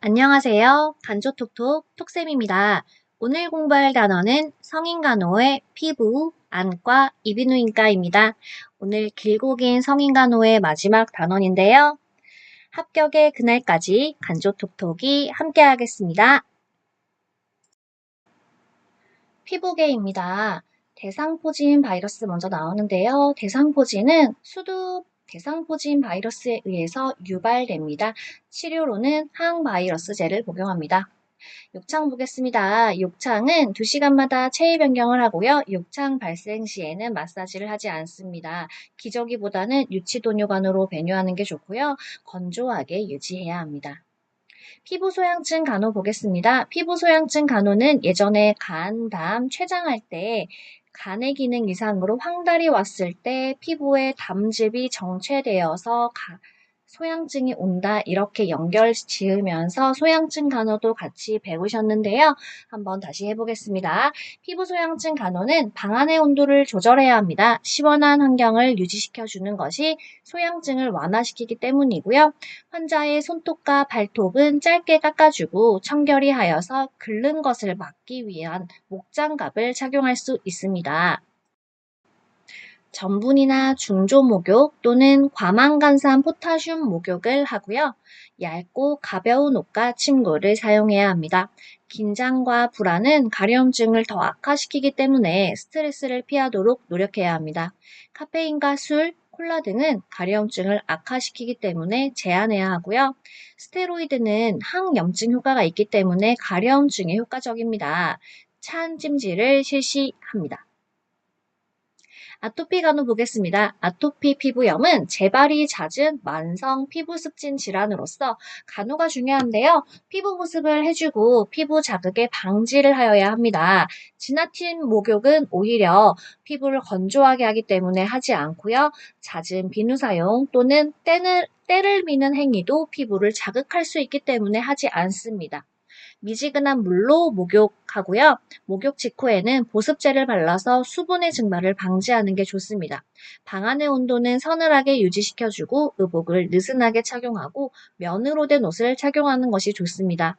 안녕하세요. 간조톡톡 톡쌤입니다. 오늘 공부할 단어는 성인간호의 피부, 안과, 이비인후과입니다. 오늘 길고 긴 성인간호의 마지막 단원인데요. 합격의 그날까지 간조톡톡이 함께하겠습니다. 피부계입니다. 대상포진 바이러스 먼저 나오는데요. 대상포진은 수두 대상포진 바이러스에 의해서 유발됩니다. 치료로는 항바이러스제를 복용합니다. 욕창 보겠습니다. 욕창은 2시간마다 체위 변경을 하고요. 욕창 발생 시에는 마사지를 하지 않습니다. 기저귀보다는 유치도뇨관으로 배뇨하는 게 좋고요. 건조하게 유지해야 합니다. 피부 소양증 간호 보겠습니다. 피부 소양증 간호는 예전에 간, 담, 췌장할 때 간의 기능 이상으로 황달이 왔을 때 피부에 담즙이 정체되어서 소양증이 온다 이렇게 연결 지으면서 소양증 간호도 같이 배우셨는데요. 한번 다시 해보겠습니다. 피부 소양증 간호는 방 안의 온도를 조절해야 합니다. 시원한 환경을 유지시켜주는 것이 소양증을 완화시키기 때문이고요. 환자의 손톱과 발톱은 짧게 깎아주고 청결히 하여서 긁는 것을 막기 위한 목장갑을 착용할 수 있습니다. 전분이나 중조 목욕 또는 과망간산 포타슘 목욕을 하고요. 얇고 가벼운 옷과 침구를 사용해야 합니다. 긴장과 불안은 가려움증을 더 악화시키기 때문에 스트레스를 피하도록 노력해야 합니다. 카페인과 술, 콜라 등은 가려움증을 악화시키기 때문에 제한해야 하고요. 스테로이드는 항염증 효과가 있기 때문에 가려움증에 효과적입니다. 찬 찜질을 실시합니다. 아토피 간호 보겠습니다. 아토피 피부염은 재발이 잦은 만성 피부 습진 질환으로서 간호가 중요한데요. 피부 보습을 해주고 피부 자극의 방지를 하여야 합니다. 지나친 목욕은 오히려 피부를 건조하게 하기 때문에 하지 않고요. 잦은 비누 사용 또는 때를 미는 행위도 피부를 자극할 수 있기 때문에 하지 않습니다. 미지근한 물로 목욕하고요. 목욕 직후에는 보습제를 발라서 수분의 증발을 방지하는 게 좋습니다. 방 안의 온도는 서늘하게 유지시켜주고 의복을 느슨하게 착용하고 면으로 된 옷을 착용하는 것이 좋습니다.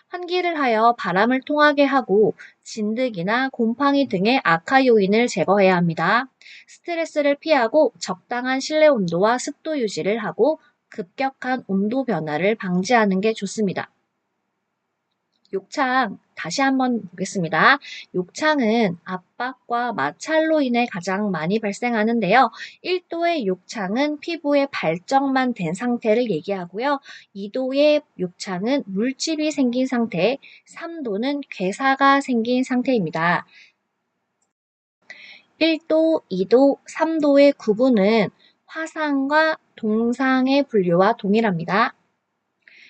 환기를 하여 바람을 통하게 하고 진드기나 곰팡이 등의 악화 요인을 제거해야 합니다. 스트레스를 피하고 적당한 실내 온도와 습도 유지를 하고 급격한 온도 변화를 방지하는 게 좋습니다. 욕창 다시 한번 보겠습니다. 욕창은 압박과 마찰로 인해 가장 많이 발생하는데요. 1도의 욕창은 피부에 발정만 된 상태를 얘기하고요. 2도의 욕창은 물집이 생긴 상태, 3도는 괴사가 생긴 상태입니다. 1도, 2도, 3도의 구분은 화상과 동상의 분류와 동일합니다.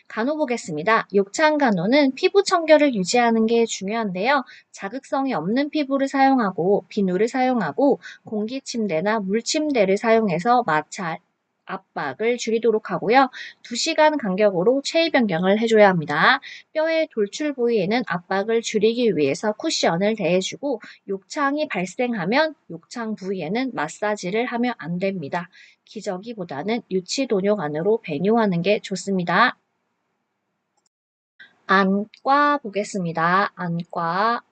간호 보겠습니다. 욕창 간호는 피부 청결을 유지하는 게 중요한데요. 자극성이 없는 피부를 사용하고 비누를 사용하고 공기 침대나 물 침대를 사용해서 마찰, 압박을 줄이도록 하고요. 2시간 간격으로 체위 변경을 해줘야 합니다. 뼈의 돌출 부위에는 압박을 줄이기 위해서 쿠션을 대해주고 욕창이 발생하면 욕창 부위에는 마사지를 하면 안 됩니다. 기저귀보다는 유치도뇨관으로 배뇨하는 게 좋습니다. 안과 보겠습니다. 안과.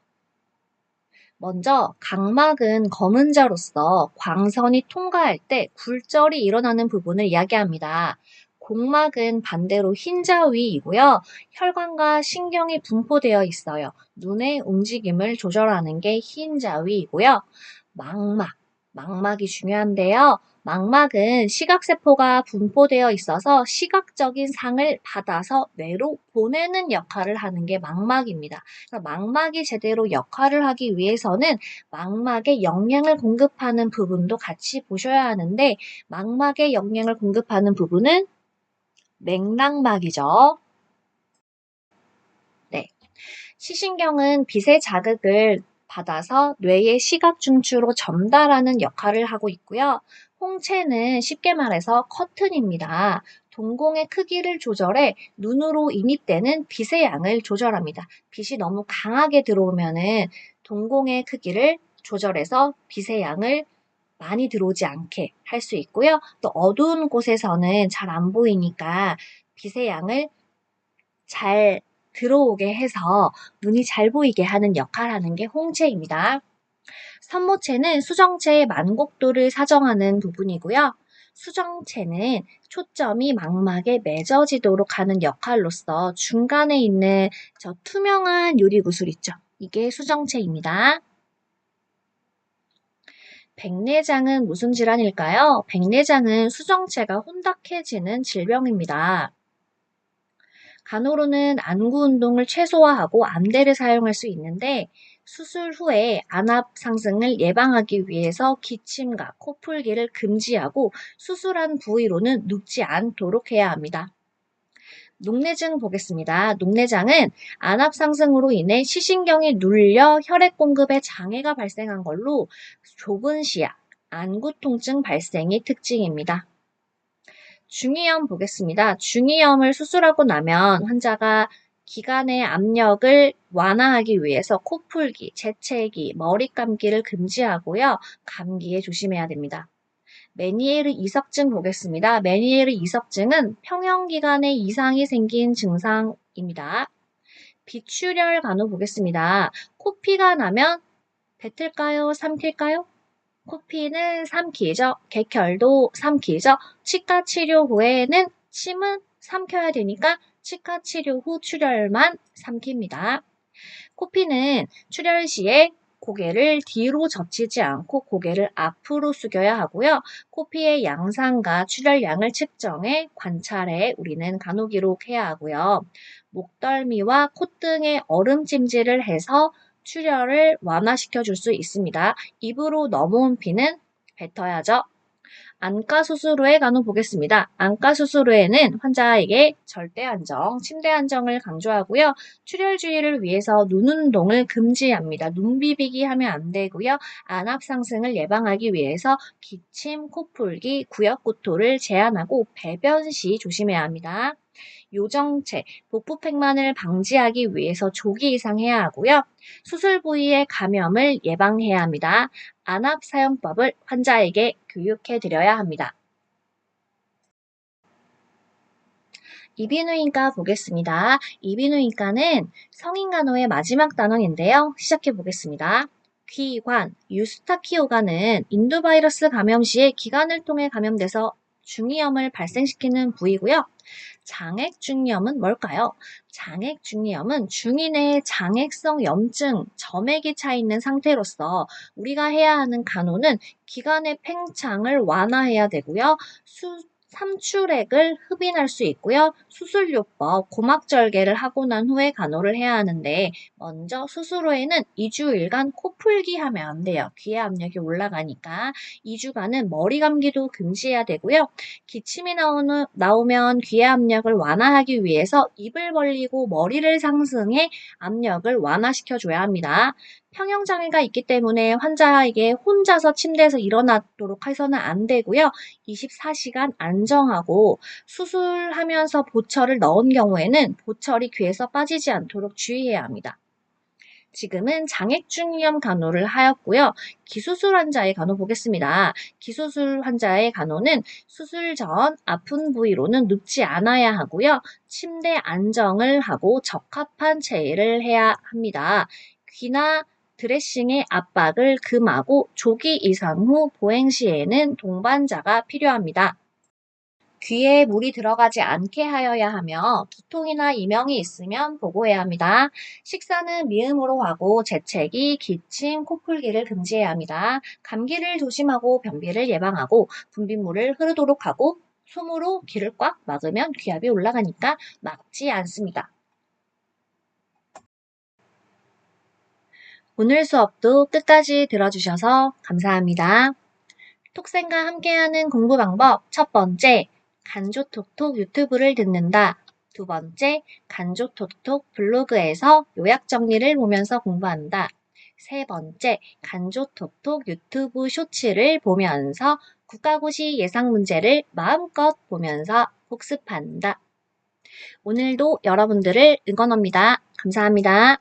먼저 각막은 검은 자로서 광선이 통과할 때 굴절이 일어나는 부분을 이야기합니다. 곡막은 반대로 흰자 위이고요. 혈관과 신경이 분포되어 있어요. 눈의 움직임을 조절하는 게 흰자 위이고요. 망막이 중요한데요. 망막은 시각세포가 분포되어 있어서 시각적인 상을 받아서 뇌로 보내는 역할을 하는 게 망막입니다. 망막이 제대로 역할을 하기 위해서는 망막에 영양을 공급하는 부분도 같이 보셔야 하는데 망막에 영양을 공급하는 부분은 맥락막이죠. 네. 시신경은 빛의 자극을 받아서 뇌의 시각 중추로 전달하는 역할을 하고 있고요. 홍채는 쉽게 말해서 커튼입니다. 동공의 크기를 조절해 눈으로 인입되는 빛의 양을 조절합니다. 빛이 너무 강하게 들어오면은 동공의 크기를 조절해서 빛의 양을 많이 들어오지 않게 할 수 있고요. 또 어두운 곳에서는 잘 안 보이니까 빛의 양을 잘 들어오게 해서 눈이 잘 보이게 하는 역할을 하는 게 홍채입니다. 선모체는 수정체의 만곡도를 사정하는 부분이고요. 수정체는 초점이 망막에 맺어지도록 하는 역할로서 중간에 있는 저 투명한 유리구슬 있죠. 이게 수정체입니다. 백내장은 무슨 질환일까요? 백내장은 수정체가 혼탁해지는 질병입니다. 간호로는 안구 운동을 최소화하고 안대를 사용할 수 있는데 수술 후에 안압 상승을 예방하기 위해서 기침과 코풀기를 금지하고 수술한 부위로는 눕지 않도록 해야 합니다. 녹내증 보겠습니다. 녹내장은 안압 상승으로 인해 시신경이 눌려 혈액 공급에 장애가 발생한 걸로 좁은 시야, 안구 통증 발생이 특징입니다. 중이염 보겠습니다. 중이염을 수술하고 나면 환자가 기관의 압력을 완화하기 위해서 코풀기, 재채기, 머리 감기를 금지하고요. 감기에 조심해야 됩니다. 메니에르 이석증 보겠습니다. 메니에르 이석증은 평형기관에 이상이 생긴 증상입니다. 비출혈 간호 보겠습니다. 코피가 나면 뱉을까요? 삼킬까요? 코피는 삼키죠. 객혈도 삼키죠. 치과 치료 후에는 침은 삼켜야 되니까 치과 치료 후 출혈만 삼킵니다. 코피는 출혈 시에 고개를 뒤로 젖히지 않고 고개를 앞으로 숙여야 하고요. 코피의 양상과 출혈량을 측정해 관찰해 우리는 간호 기록해야 하고요. 목덜미와 콧등에 얼음찜질을 해서 출혈을 완화시켜 줄 수 있습니다. 입으로 넘어온 피는 뱉어야죠. 안과 수술 후에 간호 보겠습니다. 안과 수술 후에는 환자에게 절대 안정, 침대 안정을 강조하고요. 출혈 주의를 위해서 눈 운동을 금지합니다. 눈 비비기 하면 안 되고요. 안압 상승을 예방하기 위해서 기침, 코풀기, 구역구토를 제한하고 배변 시 조심해야 합니다. 요정체, 복부팽만을 방지하기 위해서 조기 이상해야 하고요. 수술 부위의 감염을 예방해야 합니다. 안압 사용법을 환자에게 교육해 드려야 합니다. 이비인후과 보겠습니다. 이비인후과는 성인간호의 마지막 단원인데요. 시작해 보겠습니다. 귀관, 유스타키오가는 인두바이러스 감염 시에 기관을 통해 감염돼서 중이염을 발생시키는 부위고요. 장액중이염은 뭘까요? 장액중이염은 중이 내에 장액성 염증, 점액이 차 있는 상태로서 우리가 해야 하는 간호는 기관의 팽창을 완화해야 되고요. 삼출액을 흡인할 수 있고요. 수술요법, 고막절개를 하고 난 후에 간호를 해야 하는데 먼저 수술 후에는 2주일간 코풀기 하면 안 돼요. 귀에 압력이 올라가니까 2주간은 머리 감기도 금지해야 되고요. 기침이 나오면 귀의 압력을 완화하기 위해서 입을 벌리고 머리를 상승해 압력을 완화시켜줘야 합니다. 평형장애가 있기 때문에 환자에게 혼자서 침대에서 일어나도록 해서는 안 되고요. 24시간 안정하고 수술하면서 보철을 넣은 경우에는 보철이 귀에서 빠지지 않도록 주의해야 합니다. 지금은 장액중이염 간호를 하였고요. 기수술 환자의 간호 보겠습니다. 기수술 환자의 간호는 수술 전 아픈 부위로는 눕지 않아야 하고요. 침대 안정을 하고 적합한 체위를 해야 합니다. 귀나 드레싱의 압박을 금하고 조기 이상 후 보행 시에는 동반자가 필요합니다. 귀에 물이 들어가지 않게 하여야 하며 두통이나 이명이 있으면 보고해야 합니다. 식사는 미음으로 하고 재채기, 기침, 코풀기를 금지해야 합니다. 감기를 조심하고 변비를 예방하고 분비물을 흐르도록 하고 솜으로 귀를 꽉 막으면 귀압이 올라가니까 막지 않습니다. 오늘 수업도 끝까지 들어주셔서 감사합니다. 톡쌤과 함께하는 공부 방법 첫 번째, 간조톡톡 유튜브를 듣는다. 두 번째, 간조톡톡 블로그에서 요약 정리를 보면서 공부한다. 세 번째, 간조톡톡 유튜브 쇼츠를 보면서 국가고시 예상 문제를 마음껏 보면서 복습한다. 오늘도 여러분들을 응원합니다. 감사합니다.